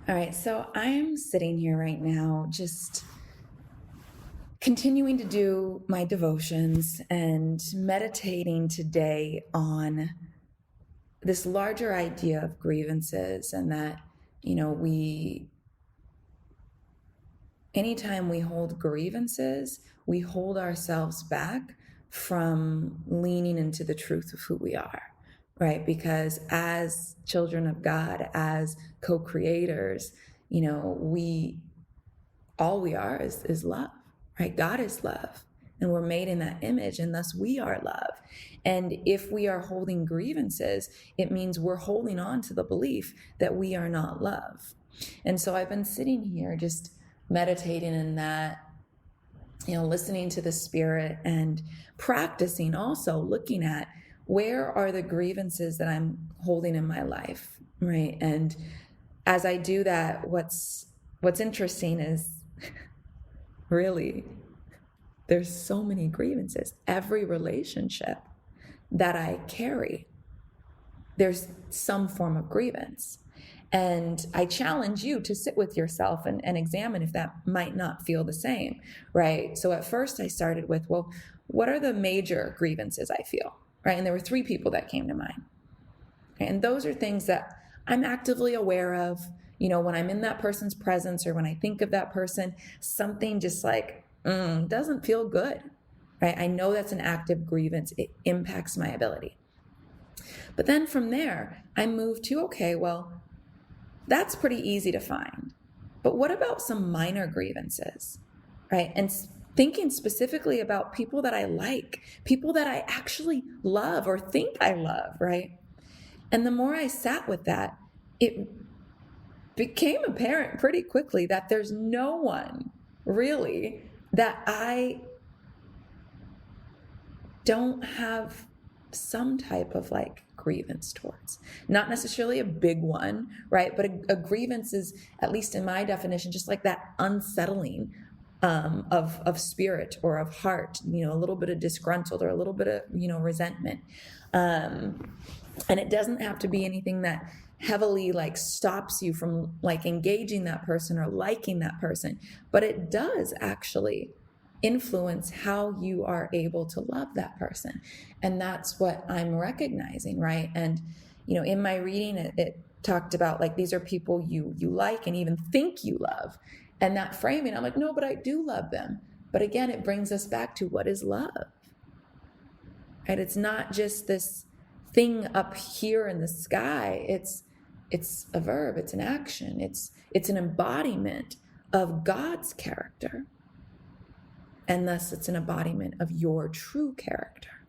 All right, so I'm sitting here right now just continuing to do my devotions and meditating today on this larger idea of grievances, and that, anytime we hold grievances, we hold ourselves back from leaning into the truth of who we are, right? Because as children of God, as co-creators, all we are is love, right? God is love, and we're made in that image, and thus we are love. And if we are holding grievances, it means we're holding on to the belief that we are not love. And so I've been sitting here just meditating in that, listening to the Spirit and practicing, also looking at where are the grievances that I'm holding in my life, right? And as I do that, what's interesting is really there's so many grievances. Every relationship that I carry, there's some form of grievance. And I challenge you to sit with yourself and examine if that might not feel the same, right? So at first I started with, well, what are the major grievances I feel, right? And there were 3 people that came to mind. Okay? And those are things that I'm actively aware of. When I'm in that person's presence or when I think of that person, something just like doesn't feel good, right? I know that's an active grievance. It impacts my ability. But then from there, I moved to, okay, well, that's pretty easy to find. But what about some minor grievances, right? And thinking specifically about people that I like, people that I actually love or think I love, right? And the more I sat with that, it became apparent pretty quickly that there's no one really that I don't have some type of grievance towards. Not necessarily a big one, right? But a grievance is, at least in my definition, just like that unsettling of spirit or of heart, a little bit of disgruntled or a little bit of, resentment. And it doesn't have to be anything that heavily stops you from engaging that person or liking that person, but it does actually influence how you are able to love that person. And that's what I'm recognizing, right? And in my reading, it talked about these are people you like and even think you love, and that framing, I'm like, no, but I do love them. But again, it brings us back to what is love, right? It's not just this thing up here in the sky. It's a verb, it's an action, it's an embodiment of God's character. And thus it's an embodiment of your true character.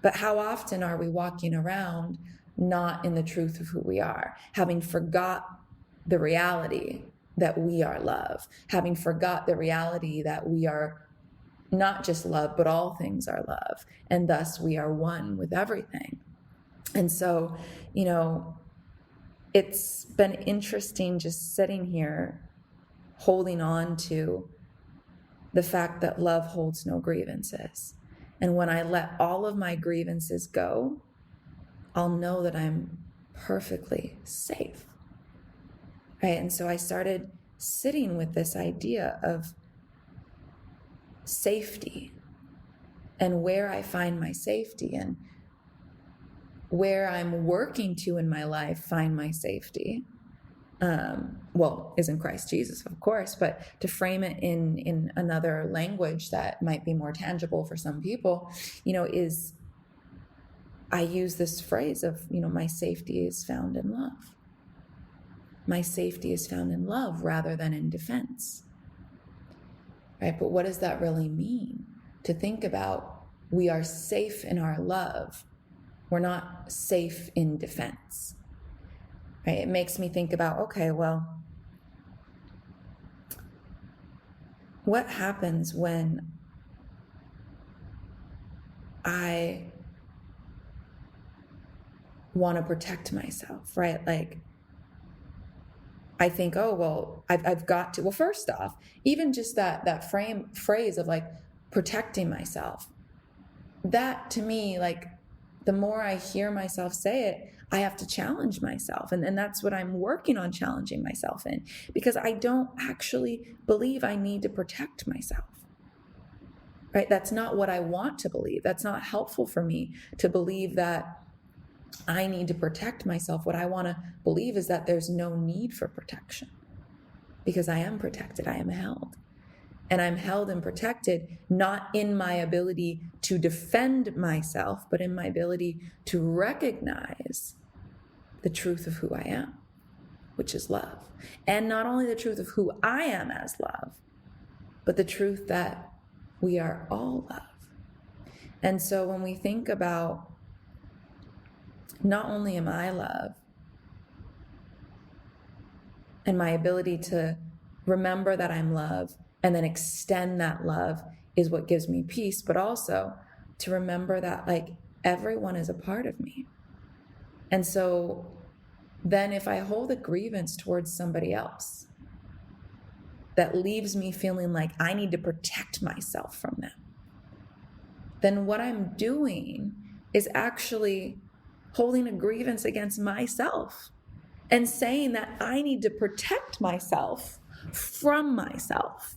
But how often are we walking around not in the truth of who we are, having forgot the reality that we are love, having forgot the reality that we are not just love, but all things are love, and thus we are one with everything. And so, it's been interesting just sitting here holding on to the fact that love holds no grievances. And when I let all of my grievances go, I'll know that I'm perfectly safe, right? And so I started sitting with this idea of safety and where I find my safety, and where I'm working to in my life find my safety. Is in Christ Jesus, of course, but to frame it in another language that might be more tangible for some people, is I use this phrase of, my safety is found in love. My safety is found in love rather than in defense, right? But what does that really mean? To think about, we are safe in our love. We're not safe in defense. Right? It makes me think about, okay, well, what happens when I want to protect myself, right? I think, oh, well, I've got to, well, first off, even just that phrase of protecting myself, that to me, the more I hear myself say it, I have to challenge myself. And that's what I'm working on challenging myself in, because I don't actually believe I need to protect myself. Right? That's not what I want to believe. That's not helpful for me to believe that I need to protect myself. What I want to believe is that there's no need for protection, because I am protected. I am held. And I'm held and protected, not in my ability to defend myself, but in my ability to recognize the truth of who I am, which is love. And not only the truth of who I am as love, but the truth that we are all love. And so when we think about, not only am I love, and my ability to remember that I'm love and then extend that love is what gives me peace, but also to remember that like everyone is a part of me. And so then if I hold a grievance towards somebody else that leaves me feeling like I need to protect myself from them, then what I'm doing is actually holding a grievance against myself and saying that I need to protect myself from myself,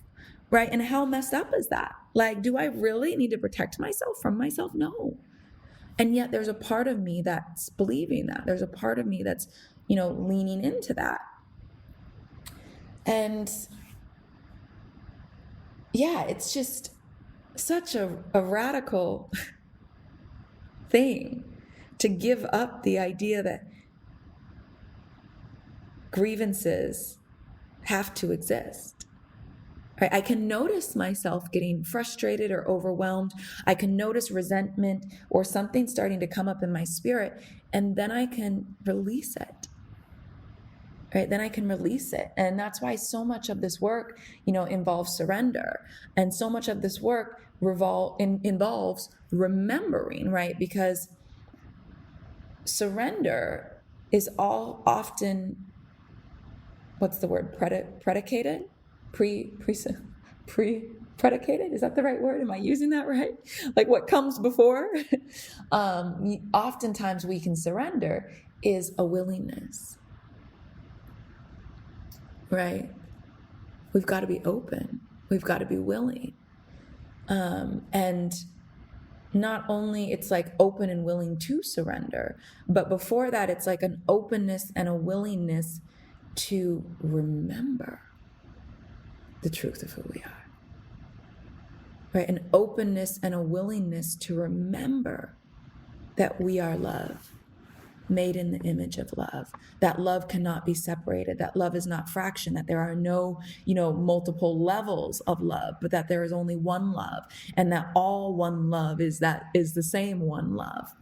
right? And how messed up is that? Like, do I really need to protect myself from myself? No. And yet there's a part of me that's believing that. There's a part of me that's, leaning into that. And yeah, it's just such a radical thing to give up the idea that grievances have to exist. Right? I can notice myself getting frustrated or overwhelmed. I can notice resentment or something starting to come up in my spirit, and then I can release it. Right? Then I can release it. And that's why so much of this work, involves surrender. And so much of this work involves remembering, right? Because surrender is all often, what's the word? Predicated? Predicated? Is that the right word? Am I using that right? Like what comes before? Oftentimes we can surrender is a willingness. Right? We've got to be open. We've got to be willing. And not only it's like open and willing to surrender, but before that, it's like an openness and a willingness to remember the truth of who we are. Right? An openness and a willingness to remember that we are love, made in the image of love, that love cannot be separated, that love is not fraction, that there are no, multiple levels of love, but that there is only one love, and that all one love is the same one love.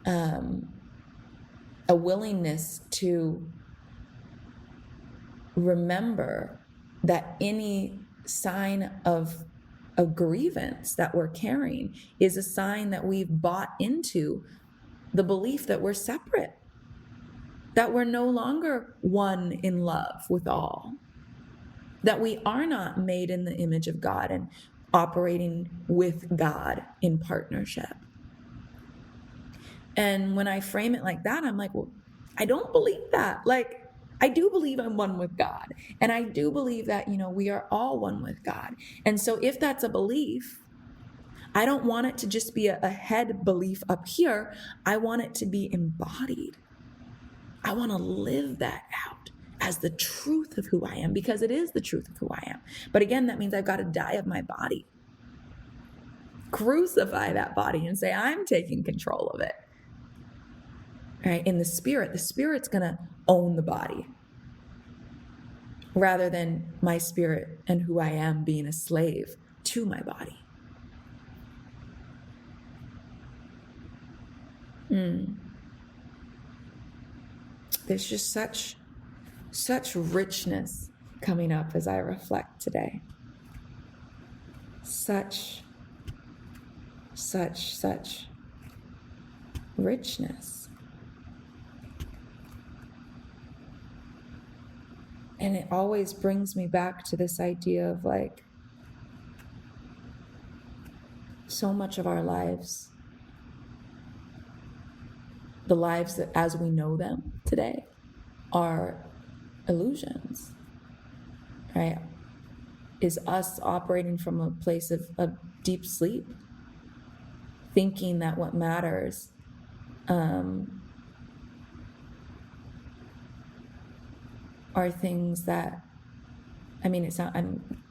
A willingness to remember that any sign of a grievance that we're carrying is a sign that we've bought into the belief that we're separate, that we're no longer one in love with all, that we are not made in the image of God and operating with God in partnership. And when I frame it like that, I'm like, well, I don't believe that. Like, I do believe I'm one with God. And I do believe that, we are all one with God. And so if that's a belief, I don't want it to just be a head belief up here. I want it to be embodied. I want to live that out as the truth of who I am, because it is the truth of who I am. But again, that means I've got to die of my body. Crucify that body and say, I'm taking control of it. Right? In the spirit's going to own the body, rather than my spirit and who I am being a slave to my body. There's just such richness coming up as I reflect today. Such richness. And it always brings me back to this idea of like, so much of our lives the lives that, as we know them today, are illusions, right? Is us operating from a place of deep sleep, thinking that what matters are things that, I mean, it's not, I'm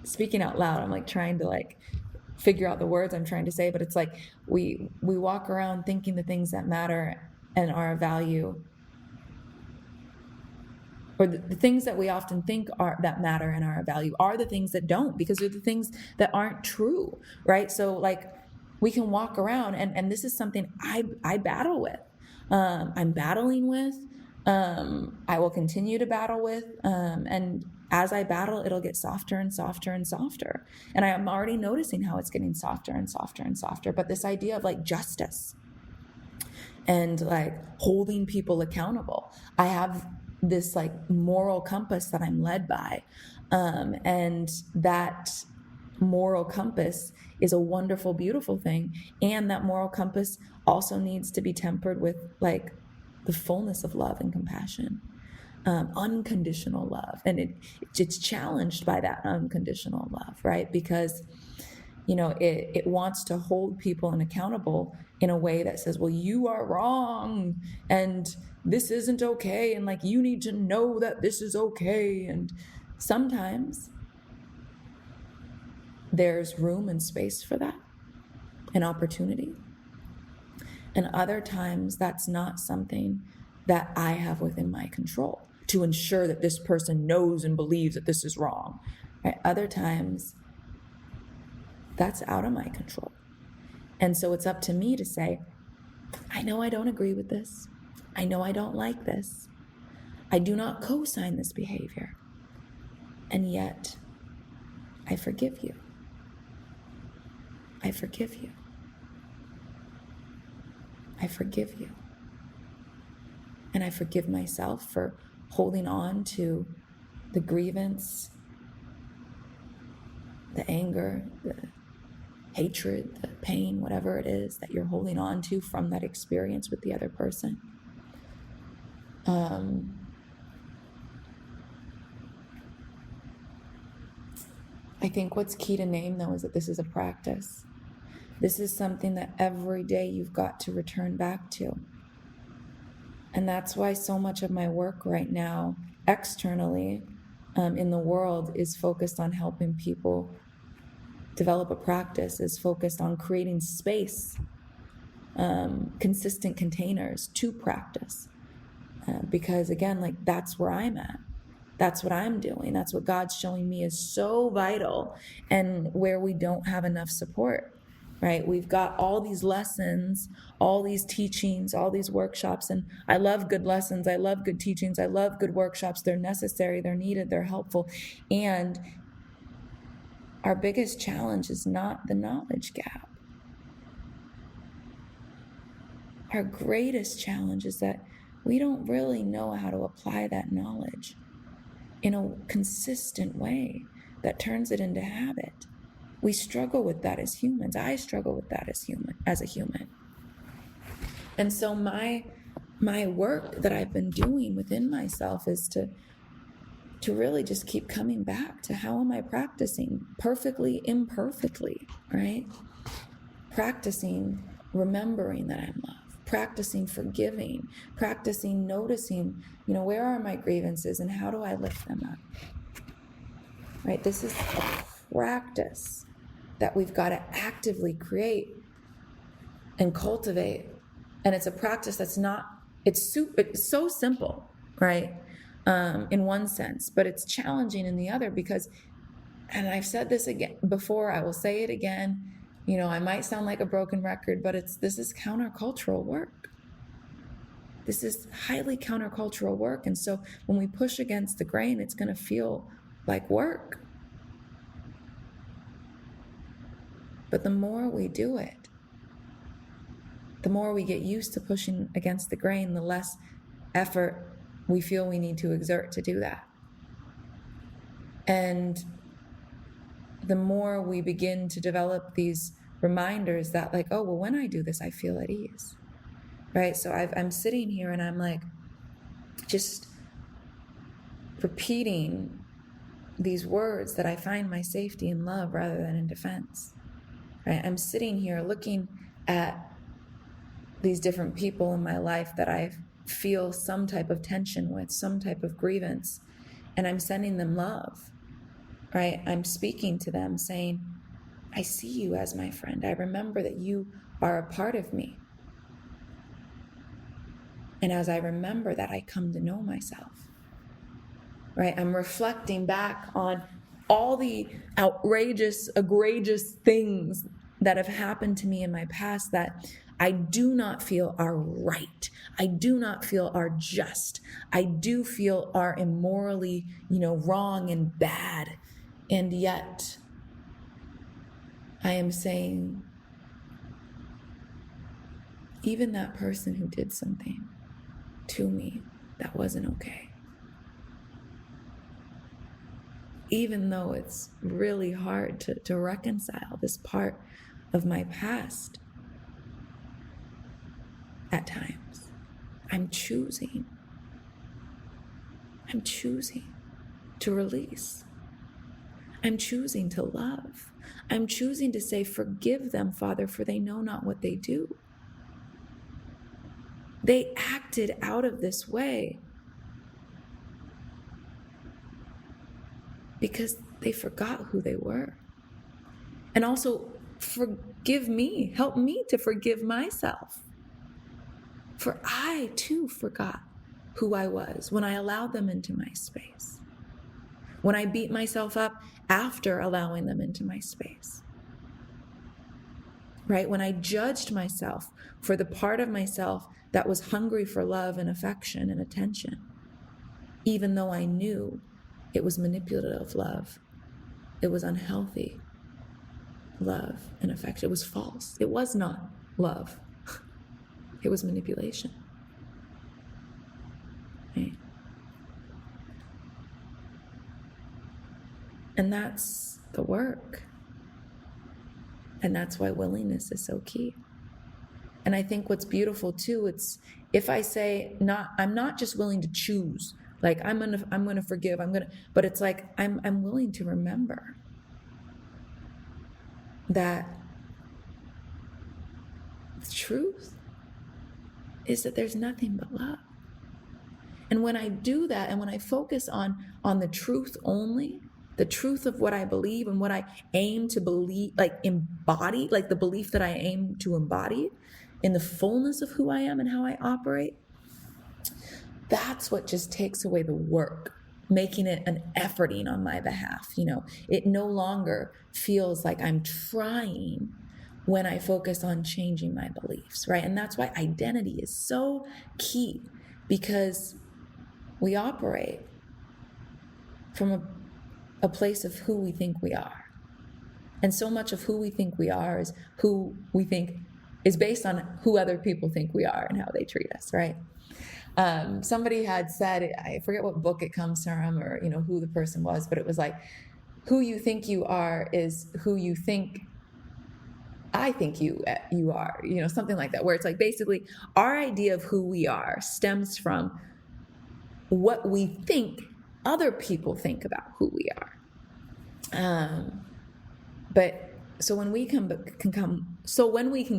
speaking out loud, I'm like trying to like figure out the words I'm trying to say, but it's like we walk around thinking the things that matter and are of value, or the things that we often think are that matter and are of value are the things that don't, because they're the things that aren't true, right? So like we can walk around, and this is something I battle with. I'm battling with. I will continue to battle with. And as I battle, it'll get softer and softer and softer. And I'm already noticing how it's getting softer and softer and softer. But this idea of like justice and like holding people accountable, I have this like moral compass that I'm led by. And that moral compass is a wonderful, beautiful thing. And that moral compass also needs to be tempered with like the fullness of love and compassion, unconditional love. And it's challenged by that unconditional love, right? Because, you know, it wants to hold people accountable in a way that says, well, you are wrong and this isn't okay. And like, you need to know that this is okay. And sometimes there's room and space for that, an opportunity. And other times that's not something that I have within my control to ensure that this person knows and believes that this is wrong. Right? Other times that's out of my control. And so it's up to me to say, I know I don't agree with this. I know I don't like this. I do not co-sign this behavior. And yet, I forgive you. I forgive you. I forgive you. And I forgive myself for holding on to the grievance, the anger, the hatred, the pain, whatever it is that you're holding on to from that experience with the other person. I think what's key to name, though, is that this is a practice. This is something that every day you've got to return back to. And that's why so much of my work right now, externally, in the world, is focused on helping people develop a practice, is focused on creating space, consistent containers to practice. Because again, like that's where I'm at. That's what I'm doing. That's what God's showing me is so vital, and where we don't have enough support, right? We've got all these lessons, all these teachings, all these workshops, and I love good lessons. I love good teachings. I love good workshops. They're necessary. They're needed. They're helpful. And our biggest challenge is not the knowledge gap. Our greatest challenge is that we don't really know how to apply that knowledge in a consistent way that turns it into habit. We struggle with that as humans. I struggle with that as a human. And so my work that I've been doing within myself is to really just keep coming back to how am I practicing perfectly, imperfectly, right? Practicing remembering that I'm loved. Practicing forgiving, practicing noticing, where are my grievances and how do I lift them up? Right? This is a practice that we've got to actively create and cultivate. And it's a practice that's it's so simple, right? In one sense, but it's challenging in the other because, and I've said this again before, I will say it again, I might sound like a broken record, but this is countercultural work. This is highly countercultural work. And so when we push against the grain, it's going to feel like work. But the more we do it, the more we get used to pushing against the grain, the less effort we feel we need to exert to do that. And the more we begin to develop these reminders that like, oh, well, when I do this, I feel at ease. right? So I'm sitting here and I'm like, just repeating these words that I find my safety in love rather than in defense, right? I'm sitting here looking at these different people in my life that I feel some type of tension with, some type of grievance, and I'm sending them love, right? I'm speaking to them saying, I see you as my friend. I remember that you are a part of me. And as I remember that, I come to know myself, right? I'm reflecting back on all the outrageous, egregious things that have happened to me in my past that I do not feel are right. I do not feel are just. I do feel are immorally, wrong and bad. And yet, I am saying, even that person who did something to me that wasn't okay, even though it's really hard to reconcile this part of my past at times, I'm choosing to release. I'm choosing to love. I'm choosing to say, forgive them, Father, for they know not what they do. They acted out of this way because they forgot who they were. And also, forgive me. Help me to forgive myself. For I, too, forgot who I was when I allowed them into my space. When I beat myself up after allowing them into my space. Right? When I judged myself for the part of myself that was hungry for love and affection and attention, even though I knew it was manipulative love. It was unhealthy love and affection. It was false. It was not love. It was manipulation. Right? And that's the work. And that's why willingness is so key. And I think what's beautiful too, it's if I say I'm not just willing to choose, like I'm gonna forgive, but it's like I'm willing to remember that the truth is that there's nothing but love. And when I do that, and when I focus on the truth only, the truth of what I believe and what I aim to believe, like embody, like the belief that I aim to embody in the fullness of who I am and how I operate, that's what just takes away the work, making it an efforting on my behalf. It no longer feels like I'm trying when I focus on changing my beliefs, right? And that's why identity is so key, because we operate from a place of who we think we are. And so much of who we think we are is who we think is based on who other people think we are and how they treat us, right? Somebody had said, I forget what book it comes from or who the person was, but it was like, who you think you are is who you think I think you are, something like that, where it's like basically our idea of who we are stems from what we think other people think about who we are. But so when we can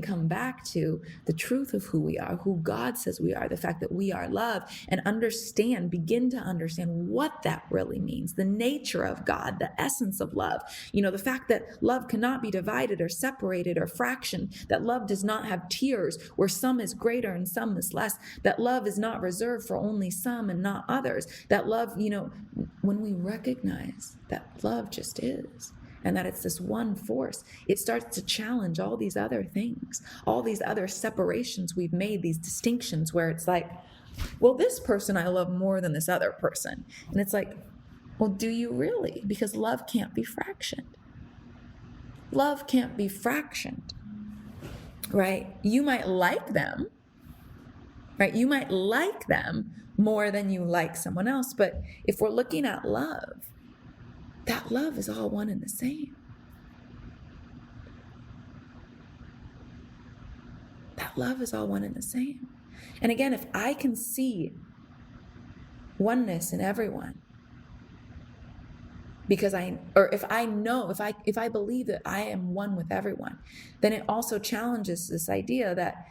come back to the truth of who we are, who God says we are, the fact that we are love, and begin to understand what that really means, the nature of God, the essence of love, the fact that love cannot be divided or separated or fractioned, that love does not have tiers where some is greater and some is less, that love is not reserved for only some and not others, that love, when we recognize that love just is, and that it's this one force, it starts to challenge all these other things, all these other separations we've made, these distinctions where it's like, well, this person I love more than this other person. And it's like, well, do you really? Because love can't be fractioned. Love can't be fractioned, right? You might like them, right? You might like them more than you like someone else. But if we're looking at love, that love is all one and the same. That love is all one and the same. And again, if I can see oneness in everyone, because if I believe that I am one with everyone, then it also challenges this idea that,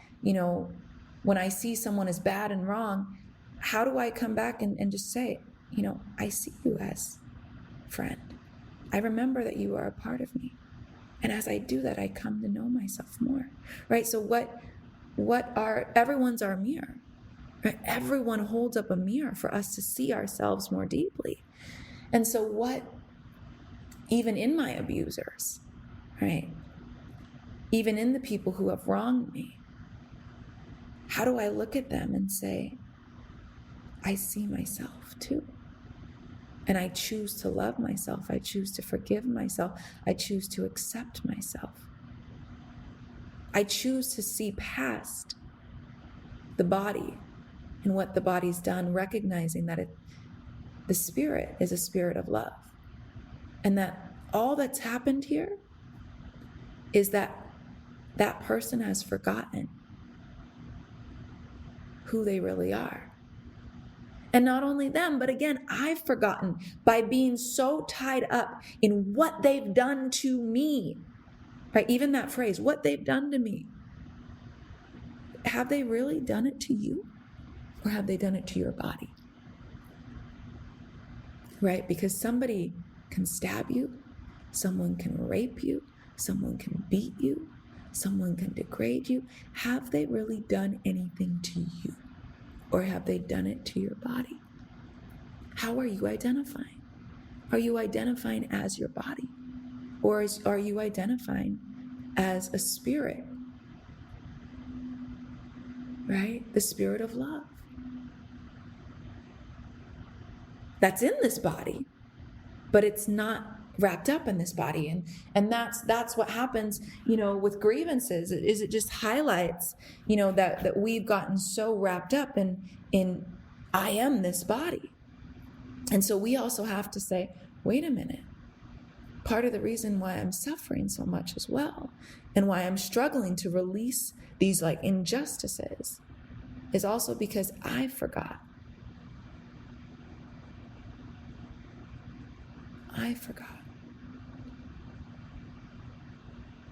when I see someone as bad and wrong, how do I come back and just say, I see you as friend. I remember that you are a part of me. And as I do that, I come to know myself more, right? So everyone's our mirror, right? Everyone holds up a mirror for us to see ourselves more deeply. And so even in my abusers, right? Even in the people who have wronged me, how do I look at them and say, I see myself too? And I choose to love myself. I choose to forgive myself. I choose to accept myself. I choose to see past the body and what the body's done, recognizing that the spirit is a spirit of love. And that all that's happened here is that person has forgotten who they really are. And not only them, but again, I've forgotten by being so tied up in what they've done to me, right? Even that phrase, what they've done to me. Have they really done it to you? Or have they done it to your body? Right? Because somebody can stab you, someone can rape you, someone can beat you, someone can degrade you. Have they really done anything to you? Or have they done it to your body? How are you identifying? Are you identifying as your body? Or are you identifying as a spirit? Right? The spirit of love. That's in this body, but it's not wrapped up in this body. And that's what happens, with grievances, is it just highlights, that we've gotten so wrapped up in I am this body. And so we also have to say, wait a minute. Part of the reason why I'm suffering so much as well, and why I'm struggling to release these injustices, is also because I forgot. I forgot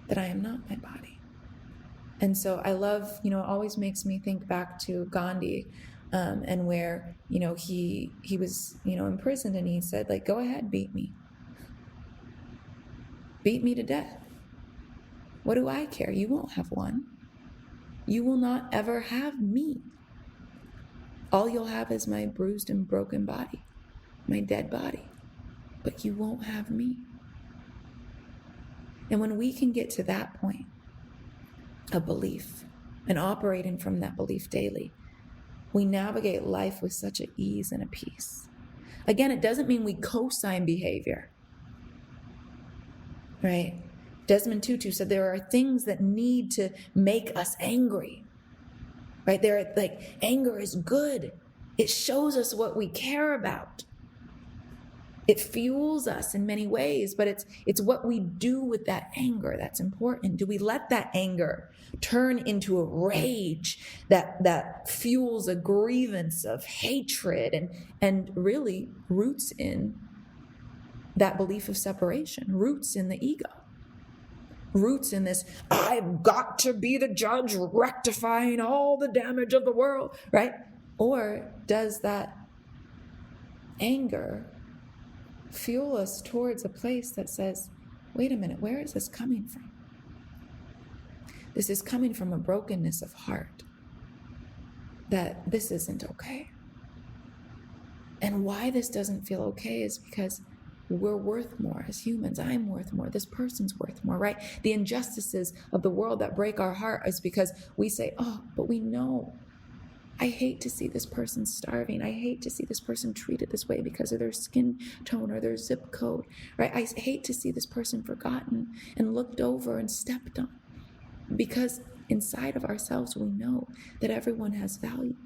that I am not my body. And so I love, it always makes me think back to Gandhi, and where, he was, imprisoned, and he said, go ahead, beat me. Beat me to death. What do I care? You won't have won. You will not ever have me. All you'll have is my bruised and broken body, my dead body. But you won't have me. And when we can get to that point of belief and operating from that belief daily, we navigate life with such an ease and a peace. Again, it doesn't mean we co-sign behavior, right? Desmond Tutu said there are things that need to make us angry, right? Anger is good. It shows us what we care about. It fuels us in many ways, but it's what we do with that anger that's important. Do we let that anger turn into a rage that fuels a grievance of hatred and really roots in that belief of separation, roots in the ego, roots in this, I've got to be the judge rectifying all the damage of the world, right? Or does that anger fuel us towards a place that says, wait a minute, where is this coming from? This is coming from a brokenness of heart, that this isn't okay. And why this doesn't feel okay is because we're worth more as humans. I'm worth more. This person's worth more, right? The injustices of the world that break our heart is because we say, oh, but we know. I hate to see this person starving. I hate to see this person treated this way because of their skin tone or their zip code, right? I hate to see this person forgotten and looked over and stepped on, because inside of ourselves, we know that everyone has value,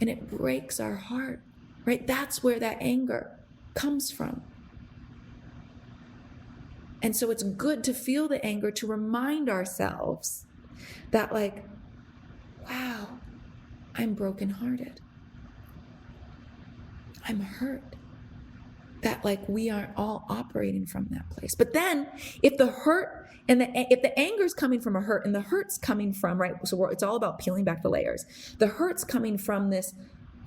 and it breaks our heart, right? That's where that anger comes from. And so it's good to feel the anger, to remind ourselves that wow, I'm brokenhearted. I'm hurt. That like we are all operating from that place. But then if the hurt and if the anger is coming from a hurt and the hurt's coming from, right? So it's all about peeling back the layers. The hurt's coming from this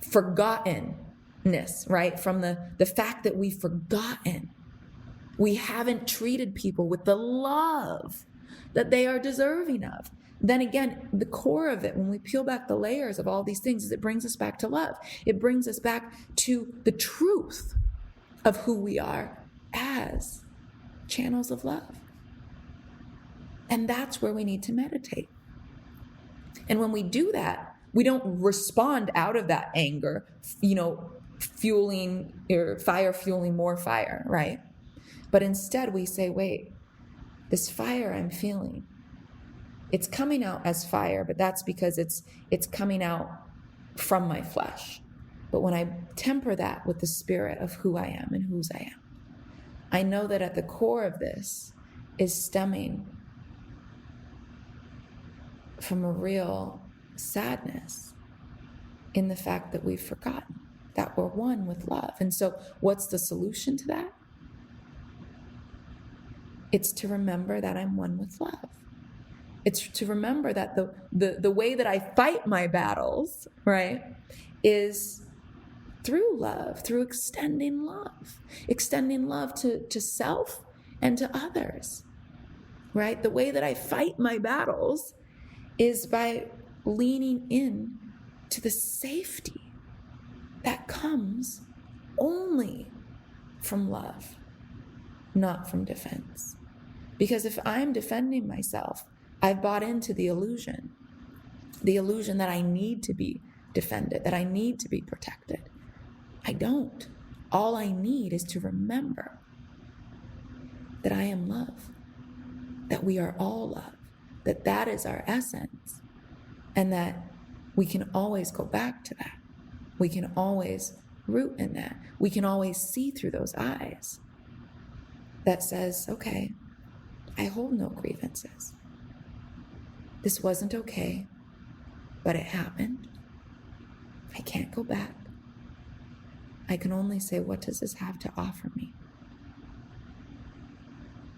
forgottenness, right? From the fact that we've forgotten. We haven't treated people with the love that they are deserving of. Then again, the core of it, when we peel back the layers of all these things, is it brings us back to love. It brings us back to the truth of who we are as channels of love. And that's where we need to meditate. And when we do that, we don't respond out of that anger, fueling or fire fueling more fire, right? But instead we say, wait, this fire I'm feeling, it's coming out as fire, but that's because it's coming out from my flesh. But when I temper that with the spirit of who I am and whose I am, I know that at the core of this is stemming from a real sadness in the fact that we've forgotten that we're one with love. And so what's the solution to that? It's to remember that I'm one with love. It's to remember that the way that I fight my battles, right, is through love, through extending love to self and to others, right? The way that I fight my battles is by leaning in to the safety that comes only from love, not from defense. Because if I'm defending myself, I've bought into the illusion that I need to be defended, that I need to be protected. I don't. All I need is to remember that I am love, that we are all love, that is our essence, and that we can always go back to that. We can always root in that. We can always see through those eyes that says, okay, I hold no grievances. This wasn't okay, but it happened. I can't go back. I can only say, what does this have to offer me?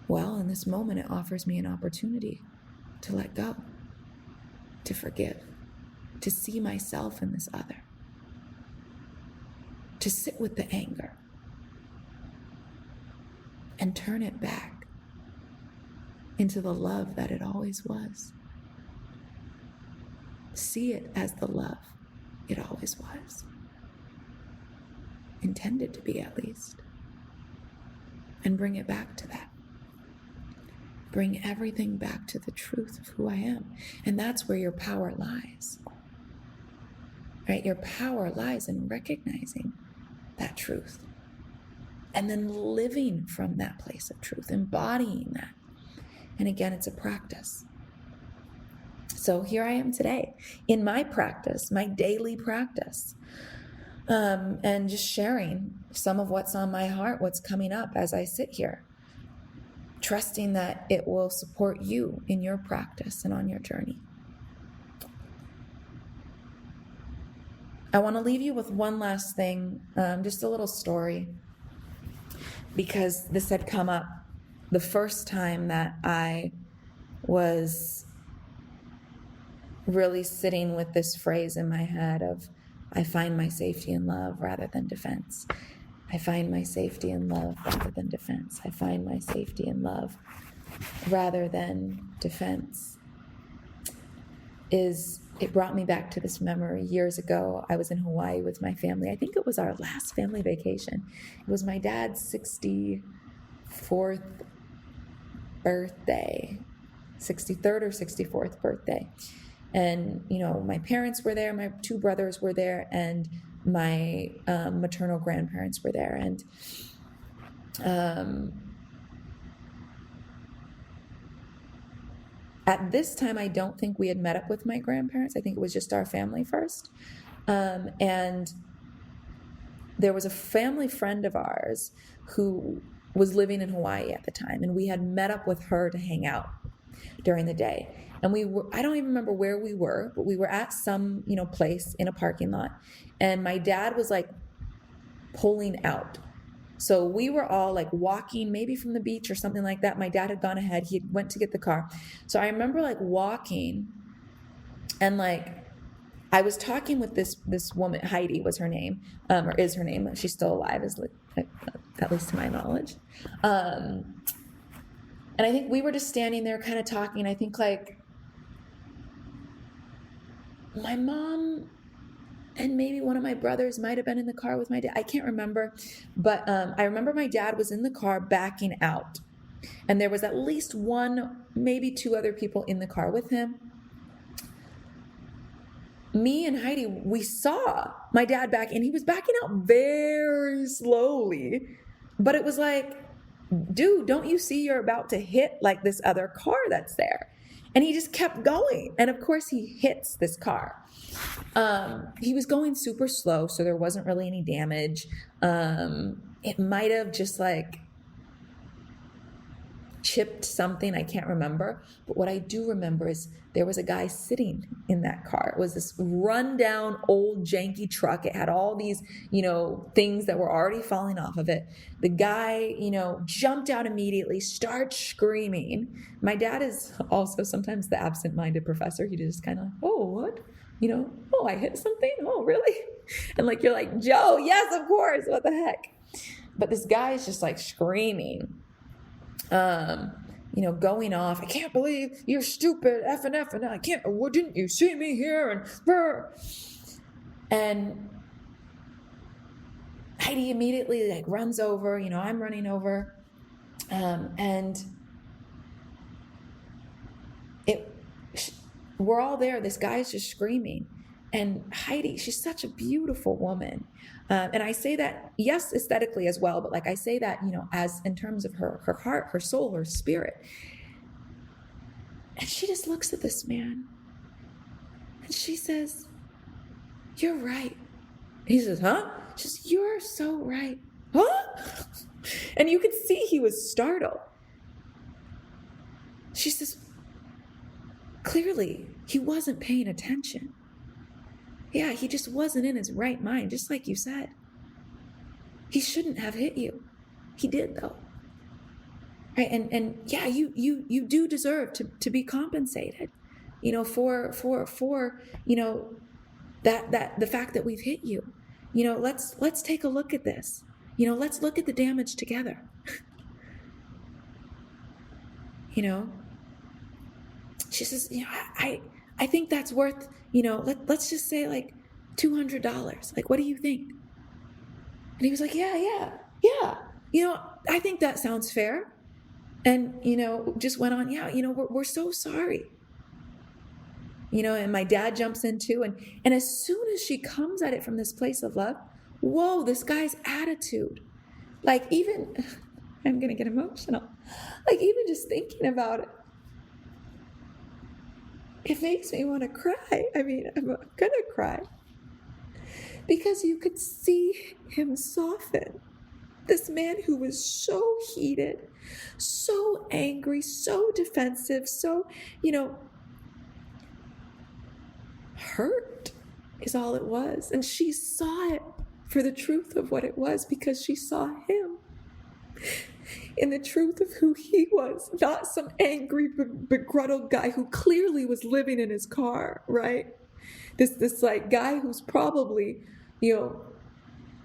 Well, in this moment, it offers me an opportunity to let go, to forgive, to see myself in this other, to sit with the anger and turn it back into the love that it always was. See it as the love it always was. Intended to be, at least. And bring it back to that. Bring everything back to the truth of who I am. And that's where your power lies. Right? Your power lies in recognizing that truth. And then living from that place of truth, embodying that. And again, it's a practice. So here I am today in my practice, my daily practice, and just sharing some of what's on my heart, what's coming up as I sit here, trusting that it will support you in your practice and on your journey. I want to leave you with one last thing, just a little story, because this had come up the first time that I was really sitting with this phrase in my head of, I find my safety in love rather than defense. I find my safety in love rather than defense. I find my safety in love rather than defense. It brought me back to this memory. Years ago, I was in Hawaii with my family. I think it was our last family vacation. It was my dad's 64th birthday, 63rd or 64th birthday. And, my parents were there, my two brothers were there, and my maternal grandparents were there. And at this time, I don't think we had met up with my grandparents. I think it was just our family first. And there was a family friend of ours who was living in Hawaii at the time, and we had met up with her to hang out. during the day. And I don't even remember where we were, but we were at some, place in a parking lot. And my dad was like pulling out. So we were all like walking maybe from the beach or something like that. My dad had gone ahead. He went to get the car. So I remember like walking and like I was talking with this woman, Heidi was her name, or is her name. She's still alive, at least to my knowledge. And I think we were just standing there kind of talking. I think like my mom and maybe one of my brothers might have been in the car with my dad. I can't remember. But I remember my dad was in the car backing out. And there was at least one, maybe two other people in the car with him. Me and Heidi, we saw my dad back, and he was backing out very slowly. But it was like, dude, don't you see you're about to hit like this other car that's there? And he just kept going. And of course he hits this car. He was going super slow, so there wasn't really any damage. It might have just like chipped something. I can't remember. But what I do remember is there was a guy sitting in that car. It was this rundown old janky truck. It had all these, things that were already falling off of it. The guy, jumped out immediately, starts screaming. My dad is also sometimes the absent-minded professor. He just kind of, oh, what? Oh, I hit something? Oh, really? And like, you're like, Joe, yes, of course. What the heck? But this guy is just like screaming. Going off. I can't believe you're stupid. F and I can't. What, didn't you see me here? And Heidi immediately like runs over. I'm running over, and we're all there. This guy's just screaming, and Heidi, she's such a beautiful woman. And I say that, yes, aesthetically as well, but like I say that, as in terms of her heart, her soul, her spirit. And she just looks at this man and she says, "You're right." He says, "Huh?" She says, "You're so right." Huh? And you could see he was startled. She says, clearly he wasn't paying attention. Yeah, he just wasn't in his right mind, just like you said. He shouldn't have hit you. He did, though. Right? And yeah, you do deserve to be compensated, for that the fact that we've hit you. Let's take a look at this. Let's look at the damage together. She says, I think that's worth, let's just say like $200. Like, what do you think? And he was like, yeah. I think that sounds fair. And, just went on, we're so sorry. And my dad jumps in too. And as soon as she comes at it from this place of love, whoa, this guy's attitude, like even, I'm going to get emotional. Like even just thinking about it, it makes me want to cry. I mean, I'm going to cry. Because you could see him soften. This man who was so heated, so angry, so defensive, so, hurt is all it was. And she saw it for the truth of what it was because she saw him in the truth of who he was, not some angry, begrudged guy who clearly was living in his car, right? This like guy who's probably,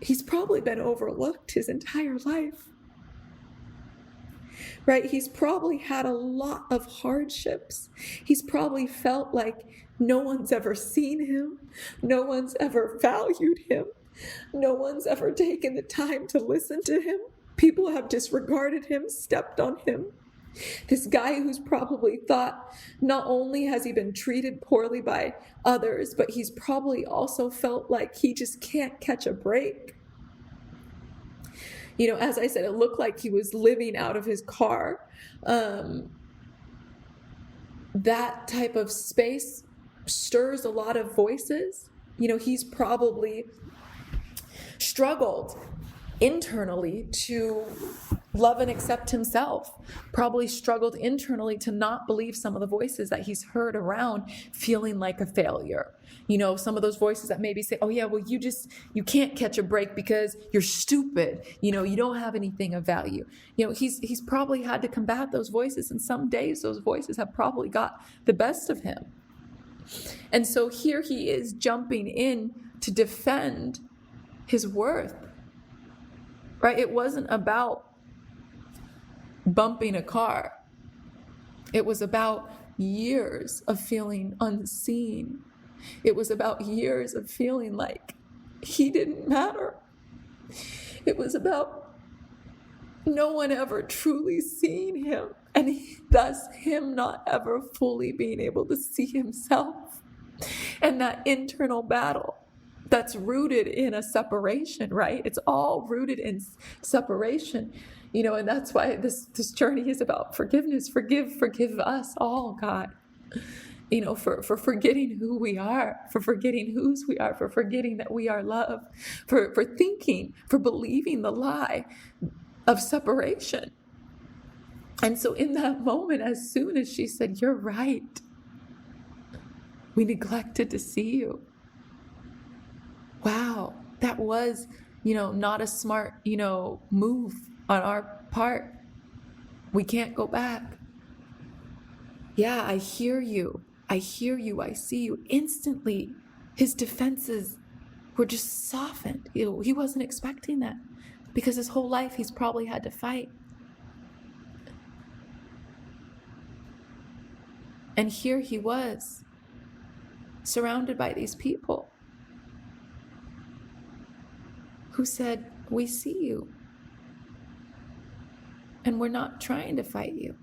he's probably been overlooked his entire life, right? He's probably had a lot of hardships. He's probably felt like no one's ever seen him. No one's ever valued him. No one's ever taken the time to listen to him. People have disregarded him, stepped on him. This guy who's probably thought not only has he been treated poorly by others, but he's probably also felt like he just can't catch a break. As I said, it looked like he was living out of his car. That type of space stirs a lot of voices. He's probably struggled internally to, love and accept himself, probably struggled internally to not believe some of the voices that he's heard around, feeling like a failure. Some of those voices that maybe say, oh yeah, well, you can't catch a break because you're stupid. You don't have anything of value. He's probably had to combat those voices, and some days those voices have probably got the best of him. And so here he is jumping in to defend his worth, right? It wasn't about bumping a car. It was about years of feeling unseen. It was about years of feeling like he didn't matter. It was about no one ever truly seeing him, and thus him not ever fully being able to see himself. And that internal battle that's rooted in a separation, right? It's all rooted in separation. And that's why this journey is about forgiveness. Forgive us all, God. For forgetting who we are, for forgetting whose we are, for forgetting that we are love, for believing the lie of separation. And so in that moment, as soon as she said, you're right, we neglected to see you. Wow, that was, not a smart, move on our part. We can't go back. Yeah, I hear you. I see you. Instantly, his defenses were just softened. He wasn't expecting that because his whole life he's probably had to fight. And here he was, surrounded by these people who said, we see you, and we're not trying to fight you.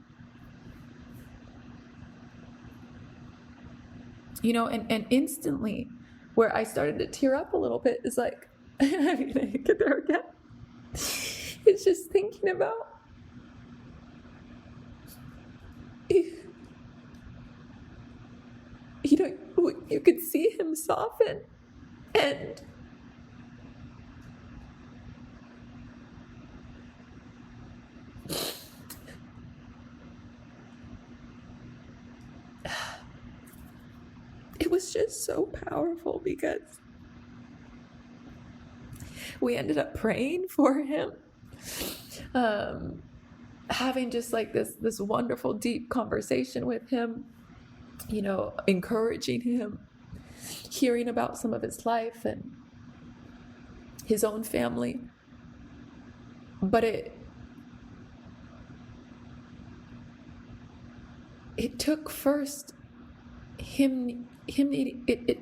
And instantly, where I started to tear up a little bit is like, I get there again. It's just thinking about, you could see him soften, and it was just so powerful because we ended up praying for him, having just like this wonderful, deep conversation with him, encouraging him, hearing about some of his life and his own family. But it took first him needing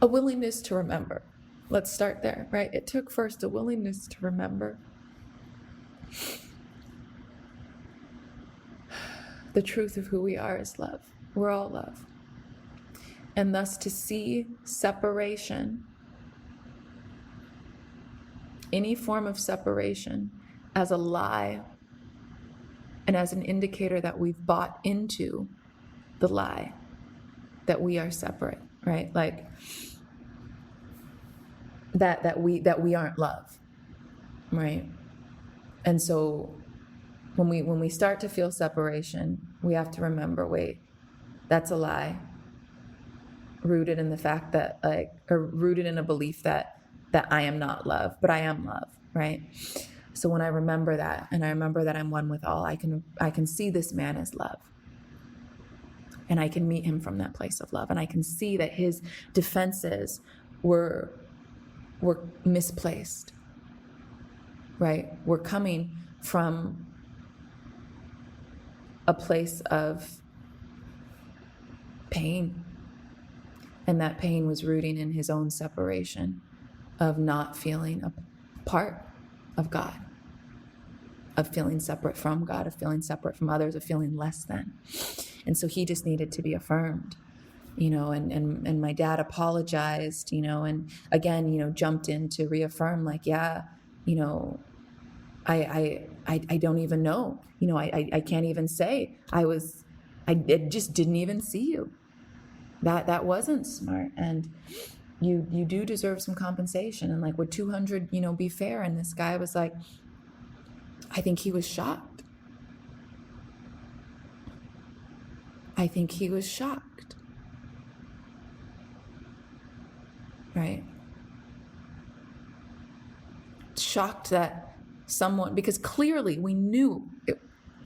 a willingness to remember. Let's start there, right? It took first a willingness to remember the truth of who we are as love. We're all love. And thus to see separation, any form of separation, as a lie and as an indicator that we've bought into the lie that we are separate, right? Like that we aren't love, right? And so when we start to feel separation, we have to remember, wait, that's a lie, rooted in the fact that or rooted in a belief that I am not love, but I am love, right? So when I remember that, and I remember that I'm one with all, I can see this man as love. And I can meet him from that place of love. And I can see that his defenses were misplaced, right? We're coming from a place of pain. And that pain was rooting in his own separation of not feeling a part of God, of feeling separate from God, of feeling separate from others, of feeling less than. And so he just needed to be affirmed, and my dad apologized, and again, jumped in to reaffirm, like, yeah, I don't even know, I can't even say I just didn't even see you. That wasn't smart. And you do deserve some compensation. And like, would 200, be fair? And this guy was like, I think he was shocked. I think he was shocked. Right? Shocked that someone, because clearly we knew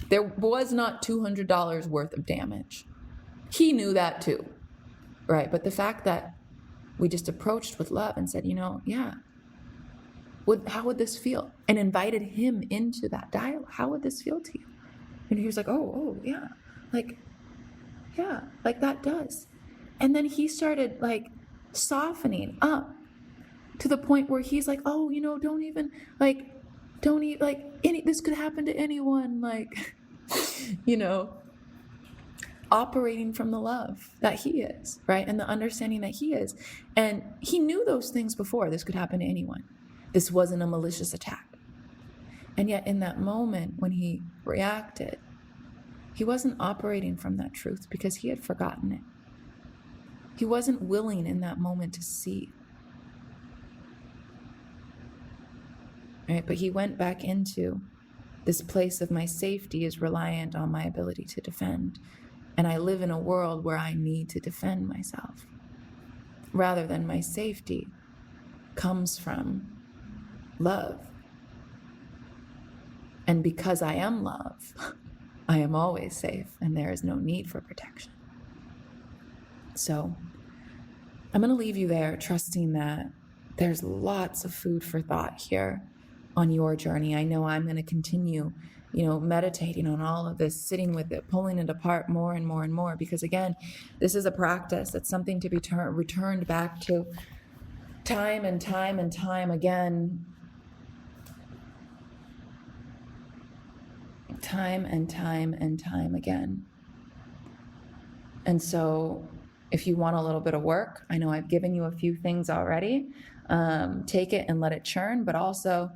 there was not $200 worth of damage. He knew that too, right? But the fact that we just approached with love and said, yeah, how would this feel? And invited him into that dialogue. How would this feel to you? And he was like, oh, yeah. Yeah, like that does. And then he started like softening up to the point where he's like, oh, don't even this could happen to anyone. Like, operating from the love that he is, right? And the understanding that he is. And he knew those things before. This could happen to anyone. This wasn't a malicious attack. And yet in that moment when he reacted, he wasn't operating from that truth because he had forgotten it. He wasn't willing in that moment to see. Right? But he went back into this place of my safety is reliant on my ability to defend. And I live in a world where I need to defend myself. Rather than my safety comes from love. And because I am love, I am always safe and there is no need for protection. So I'm going to leave you there, trusting that there's lots of food for thought here on your journey. I know I'm going to continue, meditating on all of this, sitting with it, pulling it apart more and more and more, because again, this is a practice. It's something to be returned back to time and time and time again. Time and time and time again. And so if you want a little bit of work, I know I've given you a few things already. Take it and let it churn, but also,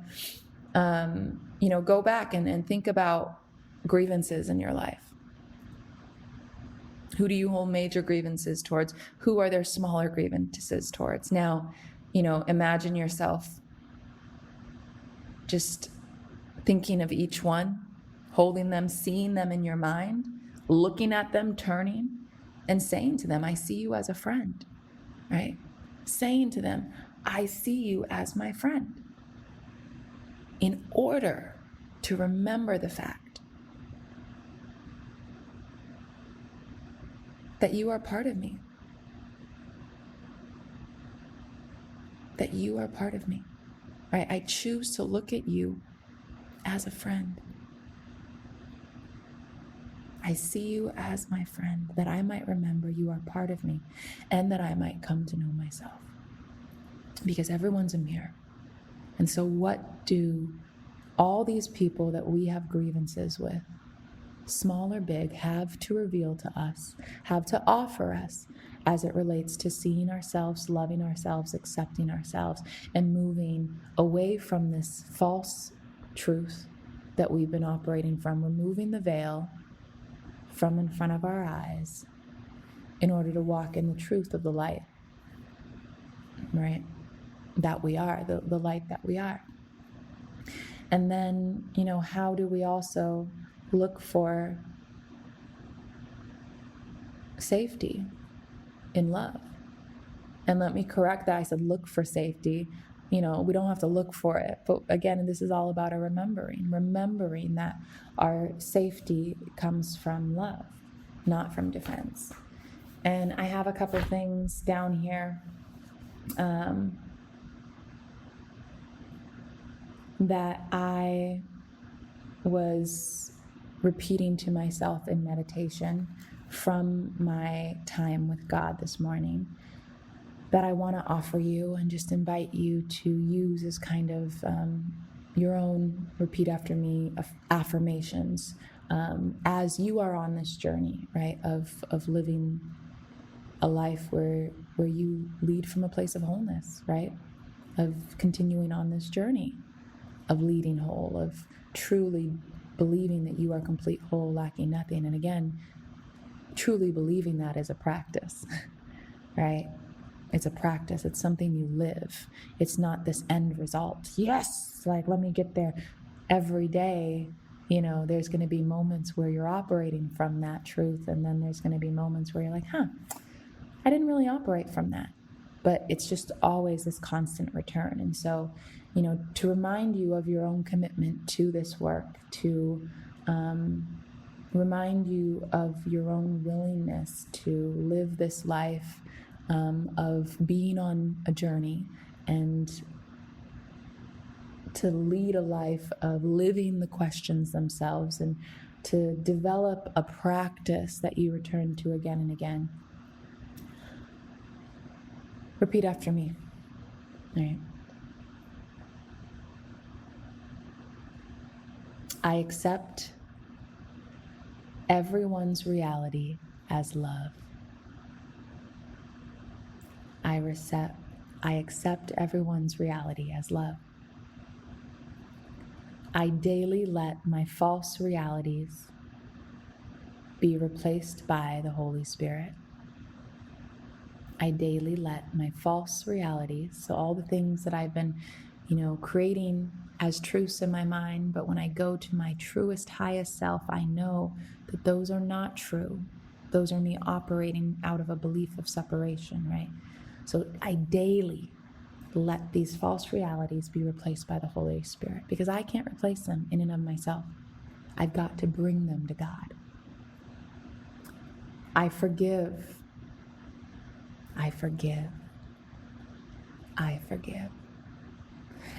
go back and think about grievances in your life. Who do you hold major grievances towards? Who are there smaller grievances towards? Now, imagine yourself just thinking of each one, holding them, seeing them in your mind, looking at them, turning, and saying to them, I see you as a friend, right? Saying to them, I see you as my friend. In order to remember the fact that you are part of me. That you are part of me, right? I choose to look at you as a friend. I see you as my friend, that I might remember you are part of me and that I might come to know myself. Because everyone's a mirror. And so what do all these people that we have grievances with, small or big, have to reveal to us, have to offer us as it relates to seeing ourselves, loving ourselves, accepting ourselves, and moving away from this false truth that we've been operating from, removing the veil from in front of our eyes in order to walk in the truth of the light, right? That we are, the light that we are. And then, how do we also look for safety in love? And let me correct that. I said look for safety. We don't have to look for it. But again, this is all about a remembering that our safety comes from love, not from defense. And I have a couple things down here that I was repeating to myself in meditation from my time with God this morning, that I want to offer you and just invite you to use as kind of your own repeat after me affirmations as you are on this journey, right, of living a life where you lead from a place of wholeness, right, of continuing on this journey of leading whole, of truly believing that you are complete, whole, lacking nothing. And again, truly believing that is a practice, right? It's a practice. It's something you live. It's not this end result. Yes, let me get there. every day, there's going to be moments where you're operating from that truth. And then there's going to be moments where you're like, I didn't really operate from that. But it's just always this constant return. And so, to remind you of your own commitment to this work, to remind you of your own willingness to live this life of being on a journey, and to lead a life of living the questions themselves, and to develop a practice that you return to again and again. Repeat after me. All right. I accept everyone's reality as love. I accept everyone's reality as love. I daily let my false realities be replaced by the Holy Spirit. I daily let my false realities, so all the things that I've been, creating as truths in my mind, but when I go to my truest, highest self, I know that those are not true. Those are me operating out of a belief of separation, right? So I daily let these false realities be replaced by the Holy Spirit, because I can't replace them in and of myself. I've got to bring them to God. I forgive. I forgive. I forgive.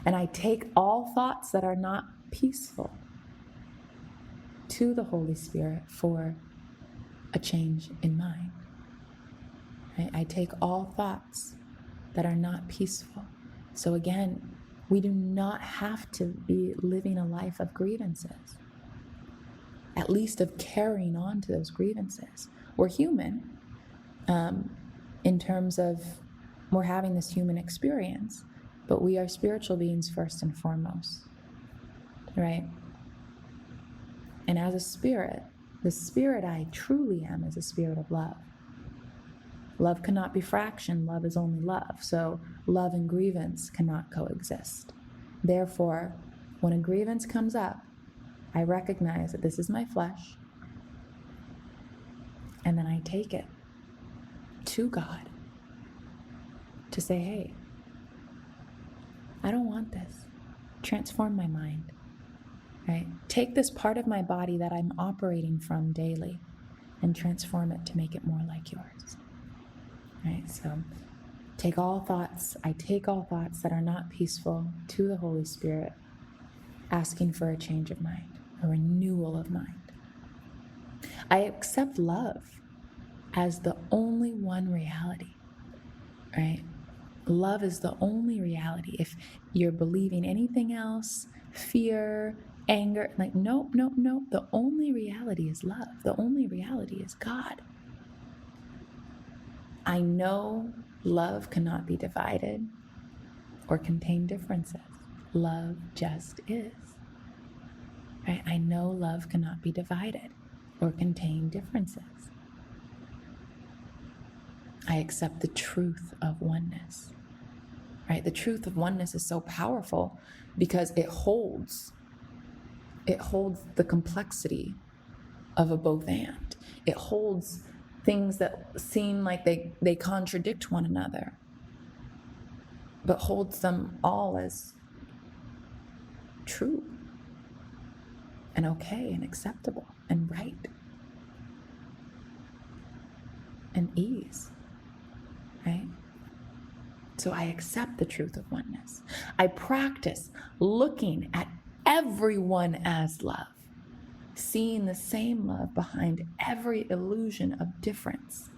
And I take all thoughts that are not peaceful to the Holy Spirit for a change in mind. Right? I take all thoughts that are not peaceful. So again, we do not have to be living a life of grievances, at least of carrying on to those grievances. We're human, in terms of we're having this human experience, but we are spiritual beings first and foremost, right? And as a spirit, the spirit I truly am is a spirit of love. Love cannot be fractioned. Love is only love. So love and grievance cannot coexist. Therefore, when a grievance comes up, I recognize that this is my flesh, and then I take it to God to say, hey, I don't want this. Transform my mind, right? Take this part of my body that I'm operating from daily and transform it to make it more like yours, right? So I take all thoughts that are not peaceful to the Holy Spirit, asking for a change of mind, a renewal of mind. I accept love as the only one reality, right? Love is the only reality. If you're believing anything else, fear, anger, nope. The only reality is love. The only reality is God. I know love cannot be divided or contain differences. Love just is. Right? I know love cannot be divided or contain differences. I accept the truth of oneness. Right? The truth of oneness is so powerful because it holds the complexity of a both and. It holds things that seem like they contradict one another, but holds them all as true and okay and acceptable and right and ease, right? So I accept the truth of oneness. I practice looking at everyone as love, seeing the same love behind every illusion of difference.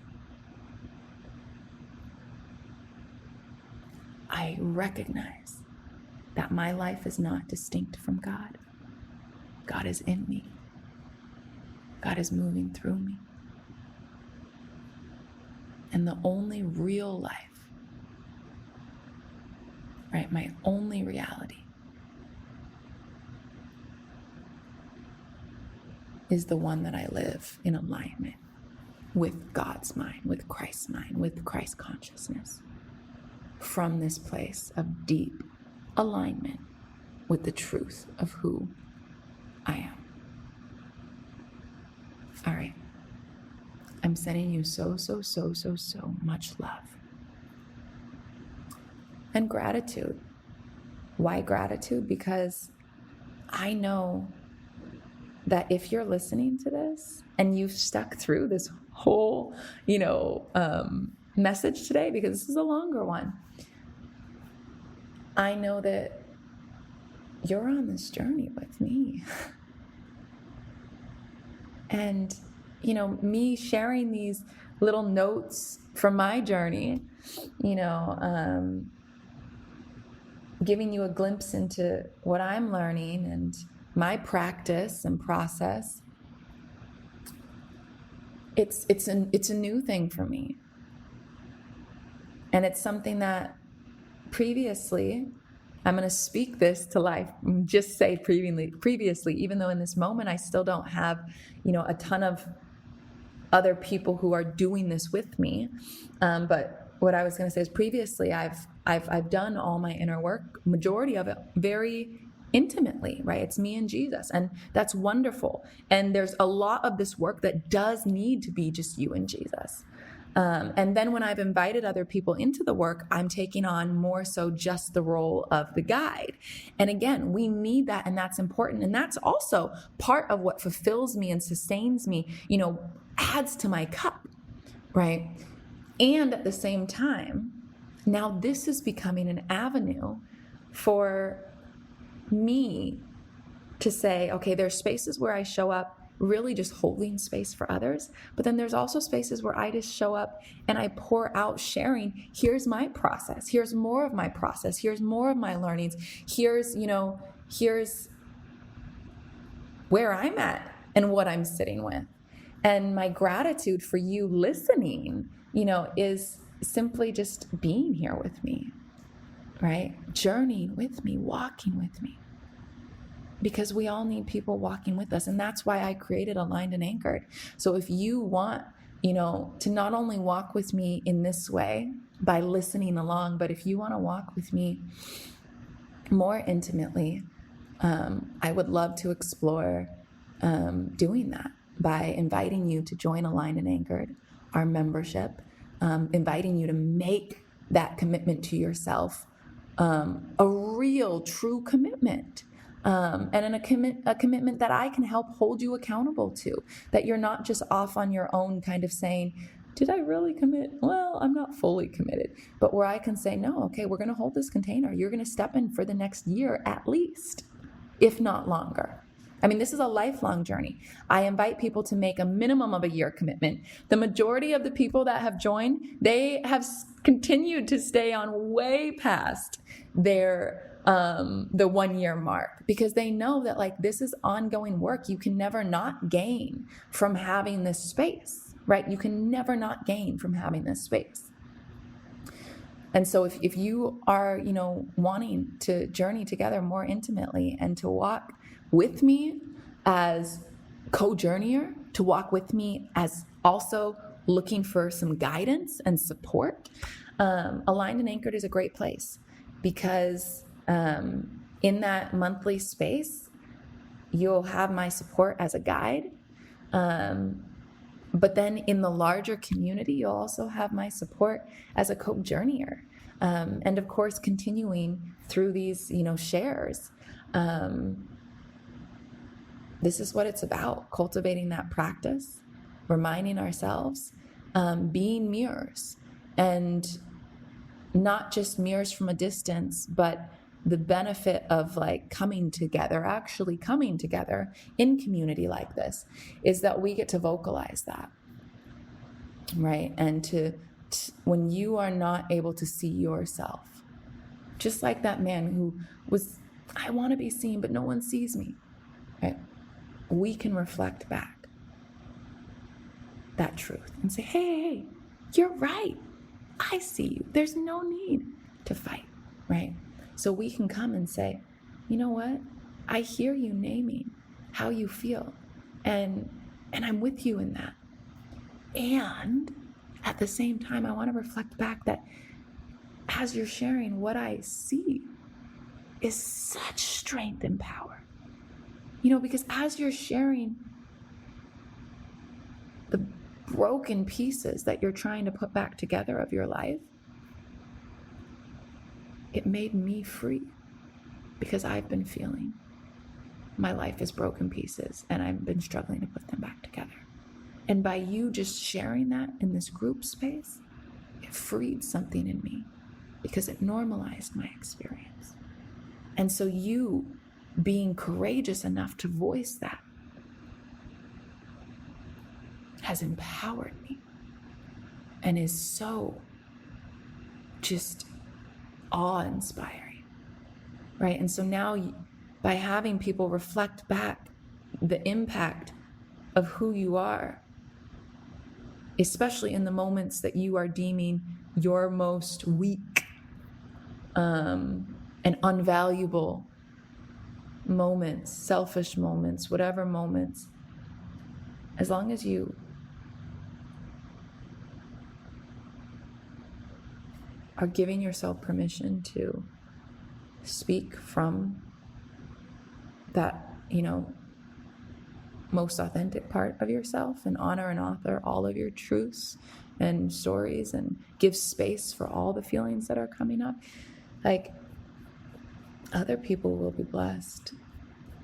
I recognize that my life is not distinct from God. God is in me. God is moving through me. And the only real life, right, my only reality is the one that I live in alignment with God's mind, with Christ's consciousness, from this place of deep alignment with the truth of who I am. All right. I'm sending you so much love and gratitude. Why gratitude? Because I know that if you're listening to this and you've stuck through this whole, message today, because this is a longer one, I know that you're on this journey with me. And, me sharing these little notes from my journey, giving you a glimpse into what I'm learning and my practice and process. It's a new thing for me. And it's something that previously, I'm going to speak this to life, just say previously, even though in this moment I still don't have, a ton of other people who are doing this with me. But what I was going to say is previously I've done all my inner work, majority of it very intimately, right? It's me and Jesus, and that's wonderful. And there's a lot of this work that does need to be just you and Jesus. And then when I've invited other people into the work, I'm taking on more so just the role of the guide. And again, we need that, and that's important. And that's also part of what fulfills me and sustains me, adds to my cup, right? And at the same time, now this is becoming an avenue for me to say, okay, there's spaces where I show up really just holding space for others, but then there's also spaces where I just show up and I pour out sharing, here's my process, here's more of my process, here's more of my learnings, here's where I'm at and what I'm sitting with. And my gratitude for you listening, is simply just being here with me, right? Journeying with me, walking with me. Because we all need people walking with us. And that's why I created Aligned and Anchored. So if you want, to not only walk with me in this way by listening along, but if you want to walk with me more intimately, I would love to explore doing that by inviting you to join Aligned and Anchored, our membership, inviting you to make that commitment to yourself, a real, true commitment. And a commitment that I can help hold you accountable to, that you're not just off on your own kind of saying, did I really commit? Well, I'm not fully committed, but where I can say, no, okay, we're going to hold this container. You're going to step in for the next year at least, if not longer. I mean, this is a lifelong journey. I invite people to make a minimum of a year commitment. The majority of the people that have joined, they have continued to stay on way past their the 1 year mark, because they know that this is ongoing work. You can never not gain from having this space, right? You can never not gain from having this space. And so if you are, wanting to journey together more intimately and to walk with me as co-journeyer, to walk with me as also looking for some guidance and support, Aligned and Anchored is a great place, because in that monthly space, you'll have my support as a guide. But then in the larger community, you'll also have my support as a co-journeyer. And of course, continuing through these, shares. This is what it's about, cultivating that practice, reminding ourselves, being mirrors, and not just mirrors from a distance, but the benefit of actually coming together in community like this is that we get to vocalize that, right? And when you are not able to see yourself, just like that man who was, I want to be seen, but no one sees me, right? We can reflect back that truth and say, hey, you're right. I see you. There's no need to fight, right? So we can come and say, you know what? I hear you naming how you feel, and I'm with you in that. And at the same time, I want to reflect back that as you're sharing what I see, is such strength and power. You know, because as you're sharing the broken pieces that you're trying to put back together of your life, it made me free, because I've been feeling my life is broken pieces and I've been struggling to put them back together. And by you just sharing that in this group space, it freed something in me because it normalized my experience. And so you being courageous enough to voice that has empowered me and is so just awe-inspiring, right? And so now, by having people reflect back the impact of who you are, especially in the moments that you are deeming your most weak and unvaluable moments, selfish moments, whatever moments, as long as you are giving yourself permission to speak from that, most authentic part of yourself, and honor and author all of your truths and stories, and give space for all the feelings that are coming up, like, other people will be blessed.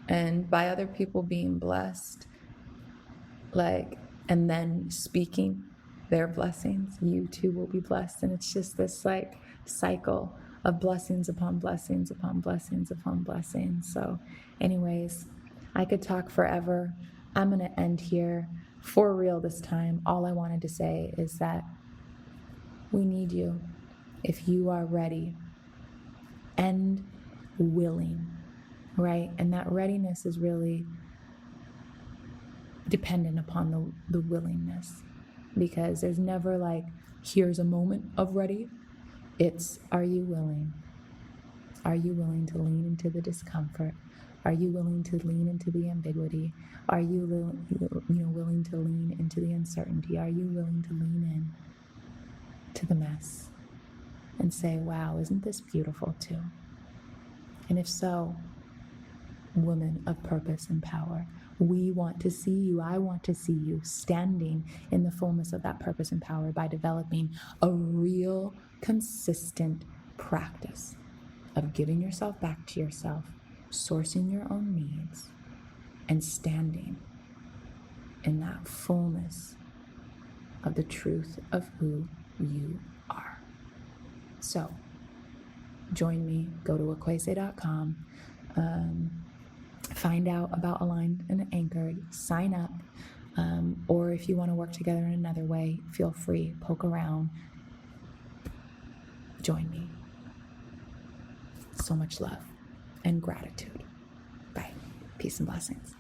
And by other people being blessed, like, and then speaking their blessings, you too will be blessed. And it's just this like cycle of blessings upon blessings upon blessings upon blessings. So anyways, I could talk forever. I'm going to end here for real this time. All I wanted to say is that we need you if you are ready and willing, right? And that readiness is really dependent upon the willingness, because there's never like, here's a moment of ready. It's, are you willing? Are you willing to lean into the discomfort? Are you willing to lean into the ambiguity? Are you willing to lean into the uncertainty? Are you willing to lean in to the mess and say, wow, isn't this beautiful too? And if so, woman of purpose and power, we want to see you, I want to see you standing in the fullness of that purpose and power by developing a real, consistent practice of giving yourself back to yourself, sourcing your own needs, and standing in that fullness of the truth of who you are. So, join me, go to akwese.com, find out about Aligned and Anchored, sign up, or if you want to work together in another way, feel free, poke around, join me. So much love and gratitude. Bye. Peace and blessings.